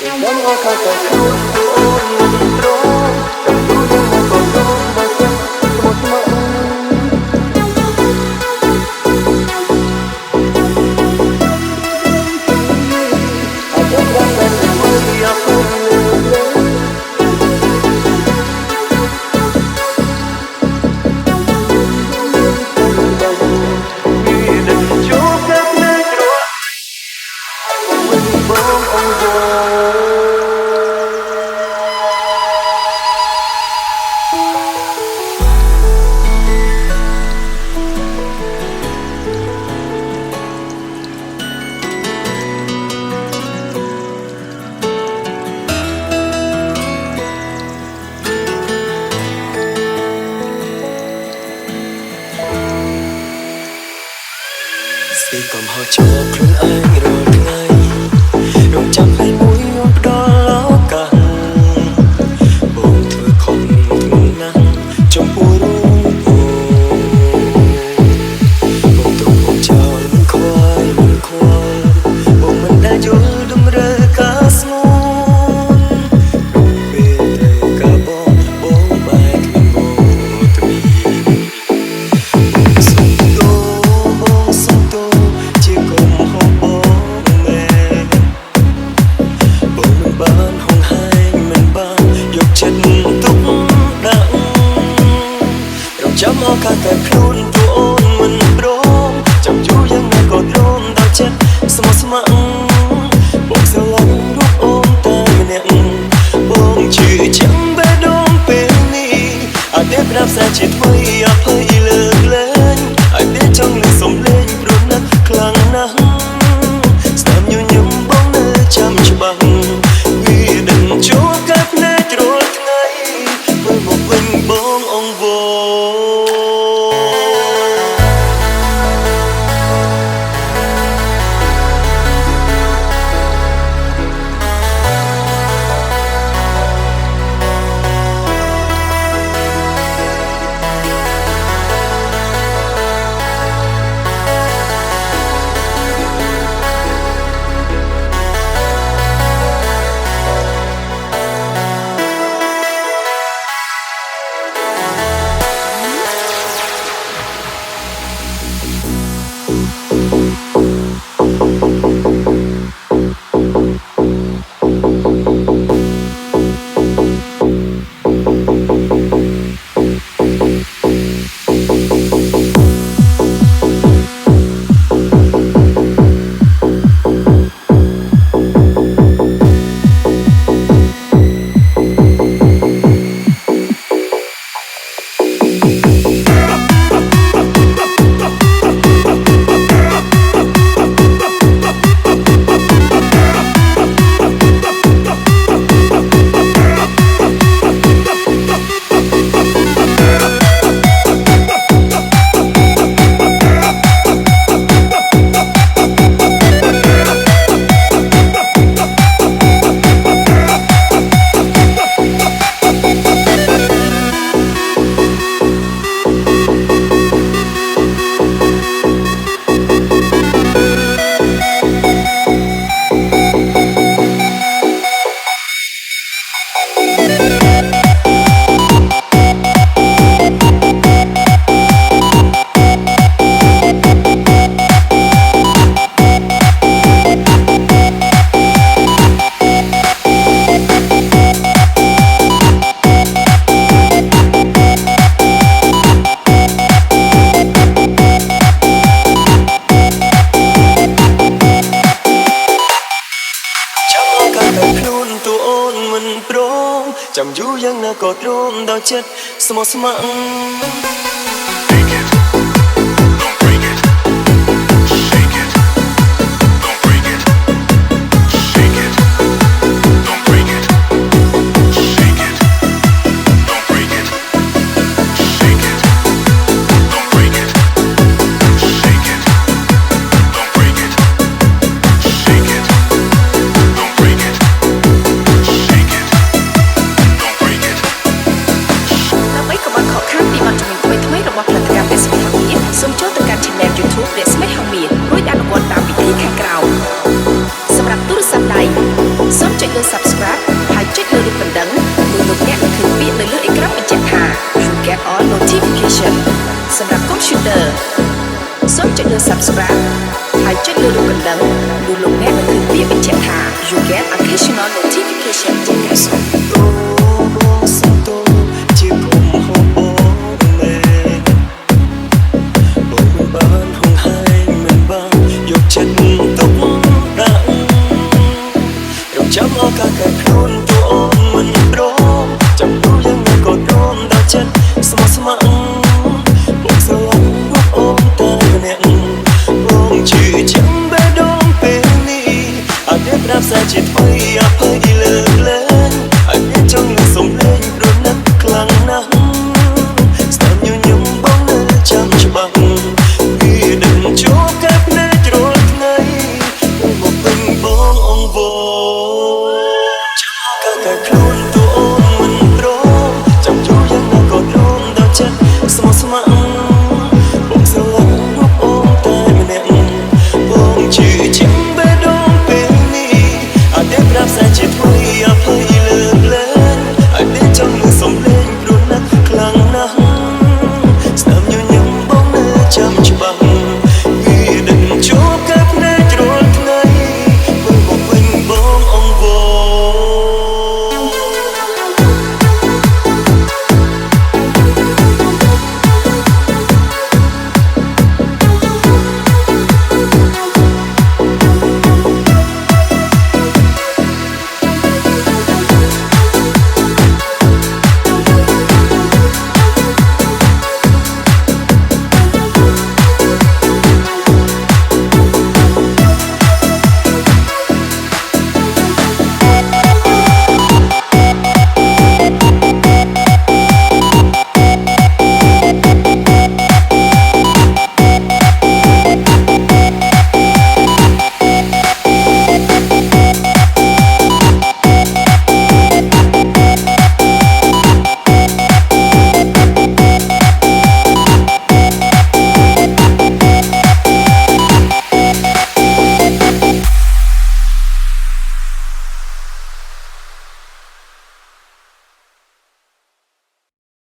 Đắm hoa cao cả không của mình đó chẳngรู้ยังไงก็ต้องมาเจ็บหมดมาอาจจะรักกันแต่ไม่อยากพูดเลยស្ទីកំហុសចូលខ្លួនឯងរាល់ថ្ងៃរងចាំឲ្យមួយមកដល់ឱកាសបងធ្វើខុសធ្ងន់ណាស់ចំពោះរូបបងទុកបងចោលមិនខ្វល់បងមិនដែលយល់តម្រូវការស្មូនពេលត្រូវការបងបែកគ្មានបងទៅមានចាំមកកាត់តែខ្លួនព្រោះអូនមិនព្រមចាំយូរយ៉ាងណាក៏ទ្រាំដល់ចិត្តស្មោះស្ម័គ្របងស្រឡាញ់រូបអូនតែម្នាក់បងជឿចាំបេះដូងពេលនេះអាចតែប្រាប់សារជាថ្មីអភ័យលើកលែងអាចតែចង់លើសំឡេងព្រោះណាស់ខ្លាំងណាស់ស្នាមញញឹមបងនៅចាំច្បាស់វាដឹងជួបកាត់ភ្នែករាល់ថ្ងៃមើលមកវិញបងអង្វរចាំយូរយ៉ាងណាក៏ទ្រាំដល់ចិត្តស្មោះស្ម័គ្រសូមចូលទៅកាន់ Channel YouTube អ្នកស្មីហងមាសរួចអនុវត្តតាមវិធីខាងក្រោមសម្រាប់ទូរស័ព្ទដៃសូមចុចលើ Subscribe លើ Subscribe ហើយចុចលើរូបកណ្ដឹងនោះលោកអ្នកនឹងឃើញពាក្យបញ្ជាក់ថា You get occasional notification ជាការ Santo ជាគុំហូបអូមែបងមិនបានហងហើយមិនបានយកចិត្តទុកដាក់រំចាំឱកាសកាខ្លួនព្រោះអូនមិនព្រមចាំទូយ៉ាងណាក៏ព្រមដល់ចិត្តស្មោះស្ម័គ្របងស្រឡាញ់រូបអូនតែម្នាក់បងជឿចាំបេះដូងពេលនេះអត់មានប្រាប់សាជា